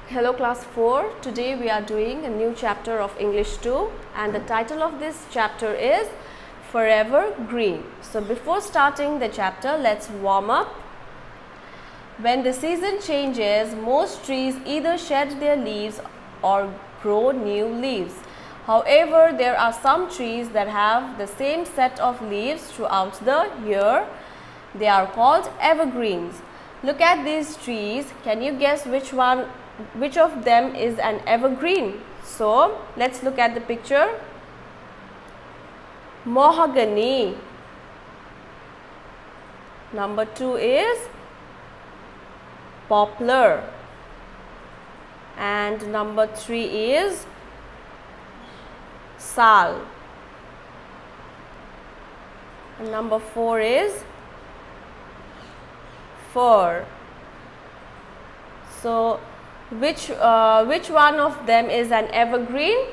Hello class 4, today we are doing a new chapter of English 2 and the title of this chapter is Forever Green. So before starting the chapter, let's warm up. When the season changes, most trees either shed their leaves or grow new leaves. However, there are some trees that have the same set of leaves throughout the year. They are called evergreens. Look at these trees. Can you guess which of them is an evergreen? So let's look at the picture. Mahogany. Number 2 is poplar. And number 3 is sal. And number 4 is fir. So which one of them is an evergreen?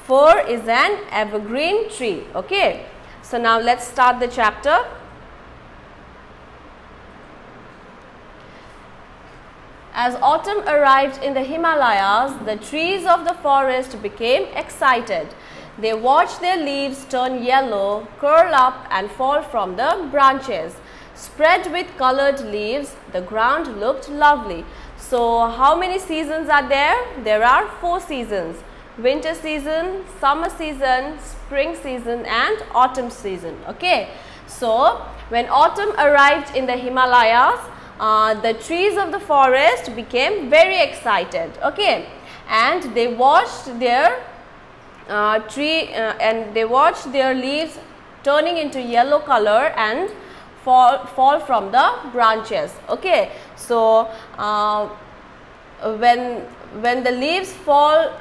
Fir is an evergreen tree. Okay. So now let's start the chapter. As autumn arrived in the Himalayas, the trees of the forest became excited. They watched their leaves turn yellow, curl up and fall from the branches. Spread with colored leaves, the ground looked lovely. So how many seasons are there? There are 4 seasons. Winter season, summer season, spring season and autumn season. Okay. So when autumn arrived in the Himalayas, the trees of the forest became very excited. Okay. And they watched their leaves turning into yellow color and fall from the branches. Okay. So when the leaves fall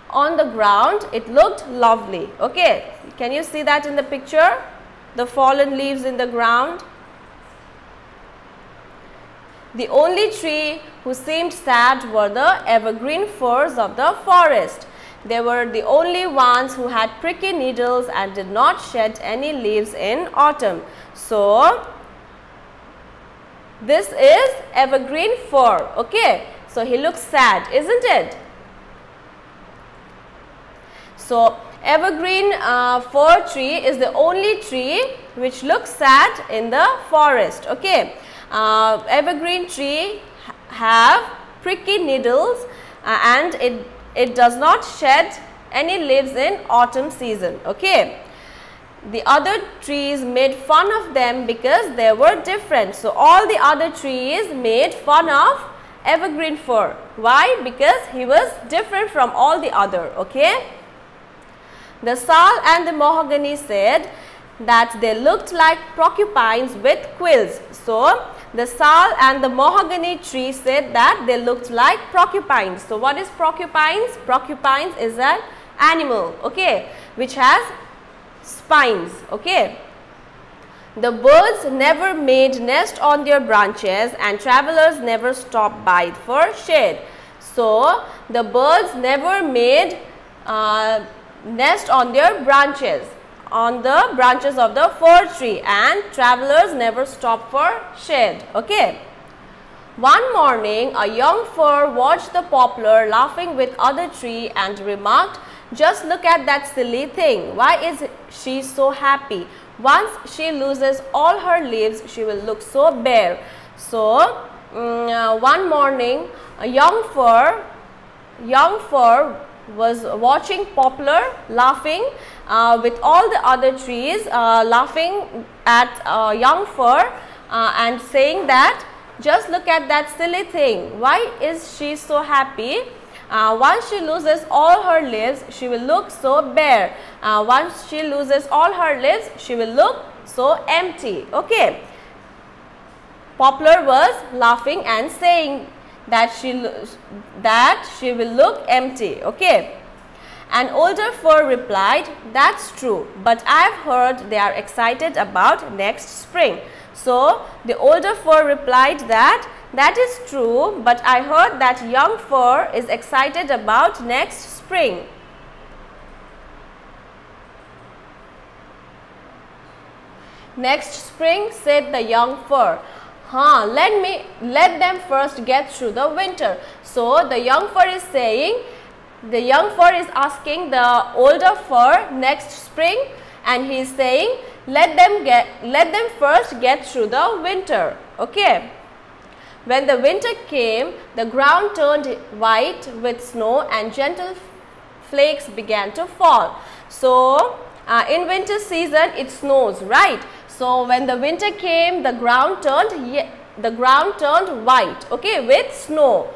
on the ground, it looked lovely. Okay. Can you see that in the picture? The fallen leaves in the ground. The only tree who seemed sad were the evergreen firs of the forest. They were the only ones who had pricky needles and did not shed any leaves in autumn. So this is evergreen fir. Okay. So he looks sad, isn't it? So evergreen fir tree is the only tree which looks sad in the forest. Okay. Evergreen tree have pricky needles and it does not shed any leaves in autumn season. Okay. The other trees made fun of them because they were different. So all the other trees made fun of evergreen fir. Why? Because he was different from all the other. Okay. The sal and the mahogany said that they looked like porcupines with quills. So the sal and the mahogany tree said that they looked like porcupines. So what is porcupines? Porcupines is an animal, okay, which has spines. Okay. The birds never made nest on their branches and travelers never stopped by for shade. So the birds never made nest on their branches, on the branches of the fir tree, and travelers never stopped for shade. Okay. One morning, a young fir watched the poplar laughing with other tree and remarked, "Just look at that silly thing. Why is she so happy? Once she loses all her leaves, she will look so bare." So one morning, a young fir was watching poplar laughing with all the other trees, laughing at young fir and saying that, "Just look at that silly thing. Why is she so happy? Once she loses all her leaves, she will look so bare. Once she loses all her leaves, she will look so empty." Okay. Poplar was laughing and saying that she will look empty. Okay. An older fir replied, "That's true, but I've heard they are excited about next spring." So the older fir replied that is true, but I heard that young fir is excited about next spring. Next spring, said the young fir. let them first get through the winter. So the young fir is saying, the young fir is asking the older fir next spring, and he is saying, let them first get through the winter. Okay. When the winter came, the ground turned white with snow and gentle flakes began to fall. So in winter season it snows, right? So when the winter came, the ground turned white, okay, with snow.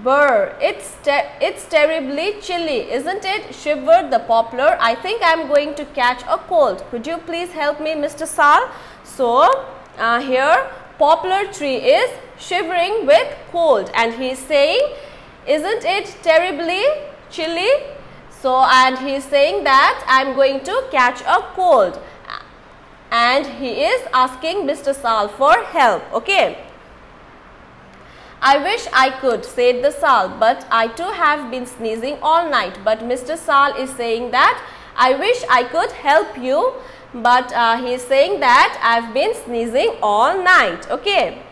Brr, it's terribly chilly, isn't it? Shivered the poplar. I think I'm going to catch a cold. Could you please help me, Mr. Sal? So here poplar tree is shivering with cold, and he is saying, isn't it terribly chilly? So, and he is saying that I'm going to catch a cold, and he is asking Mr. Sal for help. Okay. I wish I could, said the Sal, but I too have been sneezing all night. But Mr. Sal is saying that I wish I could help you, but he is saying that I've been sneezing all night. Okay.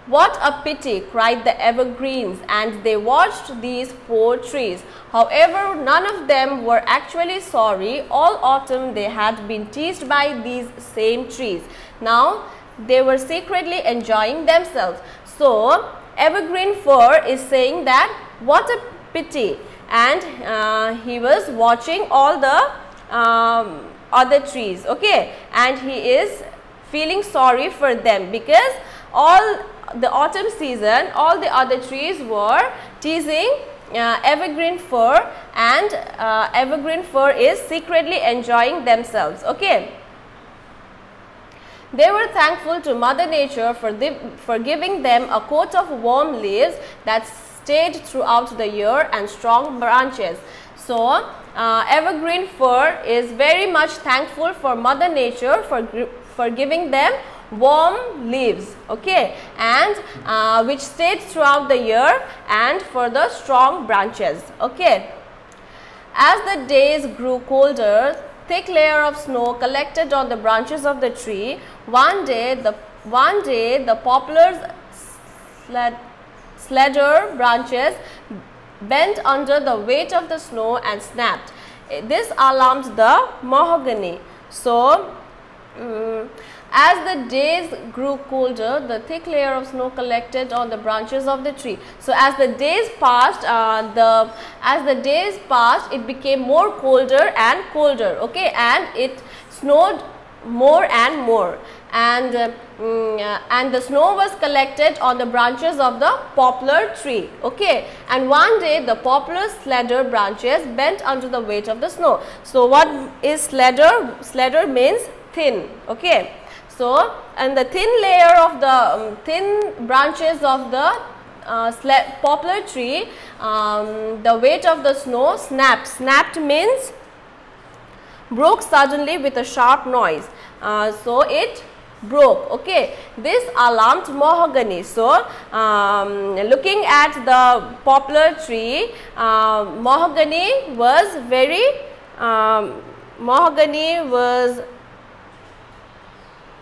What a pity, cried the evergreens, and they watched these poor trees. However, none of them were actually sorry. All autumn they had been teased by these same trees. Now they were secretly enjoying themselves. So evergreen fir is saying that what a pity, and he was watching all the other trees, okay, and he is feeling sorry for them because all the autumn season all the other trees were teasing evergreen fir, and evergreen fir is secretly enjoying themselves. Okay. They were thankful to Mother Nature for giving them a coat of warm leaves that stayed throughout the year and strong branches. So evergreen fir is very much thankful for Mother Nature for giving them warm leaves, okay, and which stayed throughout the year, and for the strong branches. Okay. As the days grew colder, thick layer of snow collected on the branches of the tree. One day the poplar's slender branches bent under the weight of the snow and snapped. This alarmed the mahogany. So as the days grew colder, the thick layer of snow collected on the branches of the tree. So as the days passed, it became more colder and colder. Okay, and it snowed more and more, and the snow was collected on the branches of the poplar tree. Okay, and one day the poplar's slender branches bent under the weight of the snow. So what is slender? Slender means thin. Okay. So, and the thin layer of the thin branches of the poplar tree, the weight of the snow snapped. Snapped means broke suddenly with a sharp noise. So it broke. Okay, this alarmed mahogany. So looking at the poplar tree, mahogany was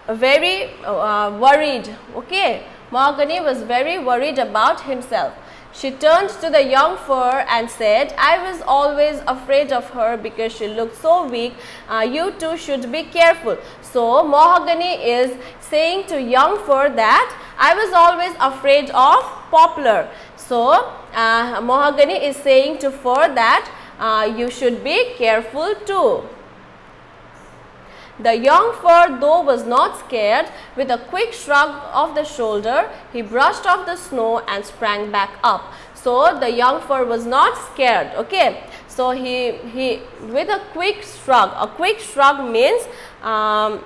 very worried. Okay, mahogany was very worried about himself. She turned to the young fir and said, I was always afraid of her because she looked so weak. You too should be careful. So mahogany is saying to young fir that I was always afraid of poplar. So mahogany is saying to fir that you should be careful too. The young fir, though, was not scared. With a quick shrug of the shoulder, he brushed off the snow and sprang back up. So the young fir was not scared. Okay, so he with a quick shrug. A quick shrug means a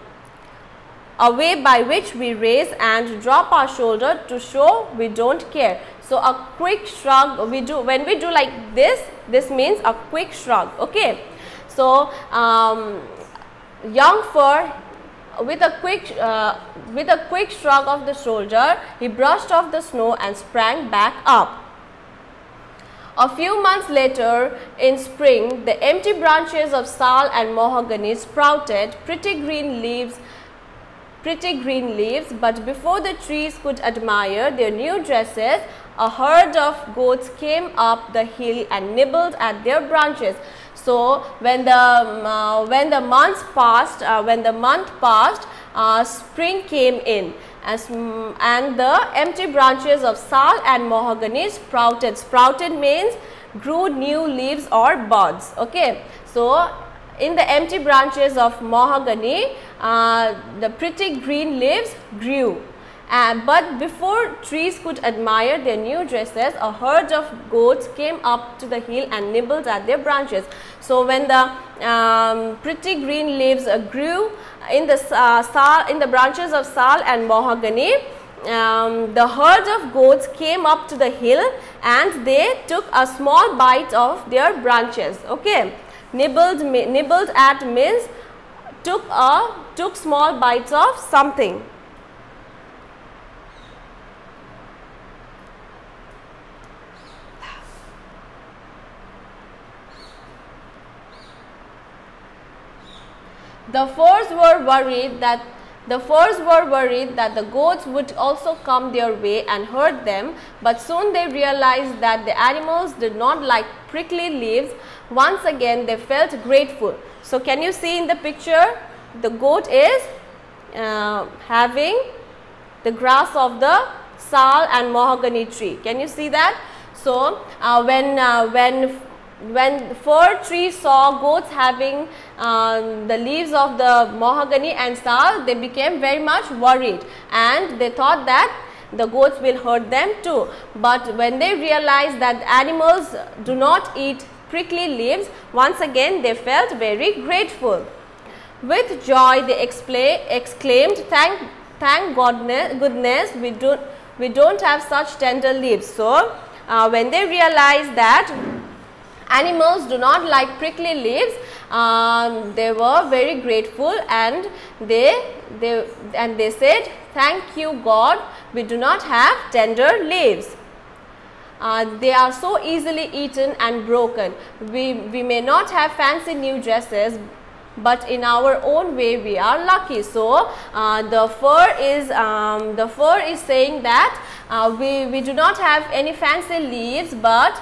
way by which we raise and drop our shoulder to show we don't care. So a quick shrug we do when we do like this. This means a quick shrug. Okay, so young fir, with a quick shrug of the shoulder, he brushed off the snow and sprang back up. A few months later, in spring, the empty branches of sal and mahogany sprouted pretty green leaves, but before the trees could admire their new dresses, a herd of goats came up the hill and nibbled at their branches. So when the month passed, spring came in, and the empty branches of sal and mahogany sprouted. Sprouted means grew new leaves or buds. Okay, so in the empty branches of mahogany, the pretty green leaves grew. But before trees could admire their new dresses, a herd of goats came up to the hill and nibbled at their branches. So when the pretty green leaves grew in the branches of sal and mahogany, the herd of goats came up to the hill and they took a small bite of their branches. Okay, nibbled at means took small bites of something. The fours were worried that the goats would also come their way and hurt them, but soon they realized that the animals did not like prickly leaves. Once again they felt grateful. So can you see in the picture, the goat is having the grass of the sal and mahogany tree. Can you see that? So when fir trees saw goats having the leaves of the mahogany and sal, they became very much worried and they thought that the goats will hurt them too. But when they realized that animals do not eat prickly leaves, once again they felt very grateful. With joy they exclaimed, thank goodness we don't have such tender leaves. So when they realized that animals do not like prickly leaves, they were very grateful and they said, thank you God, we do not have tender leaves. They are so easily eaten and broken. We may not have fancy new dresses, but in our own way we are lucky. So the fir is saying that we do not have any fancy leaves, but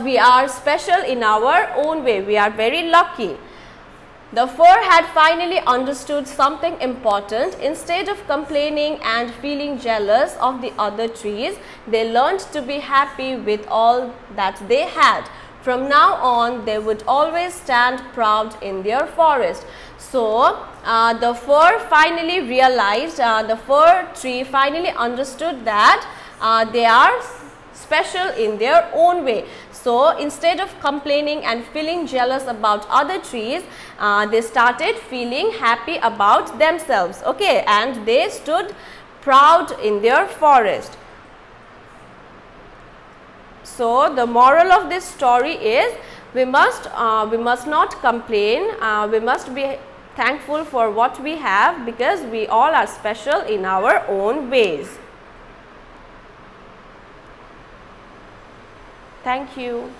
we are special in our own way. We are very lucky. The fir had finally understood something important. Instead of complaining and feeling jealous of the other trees, they learned to be happy with all that they had. From now on, they would always stand proud in their forest. So the fir finally realized, the fir tree finally understood that they are special in their own way. So instead of complaining and feeling jealous about other trees, they started feeling happy about themselves. Okay, and they stood proud in their forest. So the moral of this story is we must not complain. We must be thankful for what we have, because we all are special in our own ways. Thank you.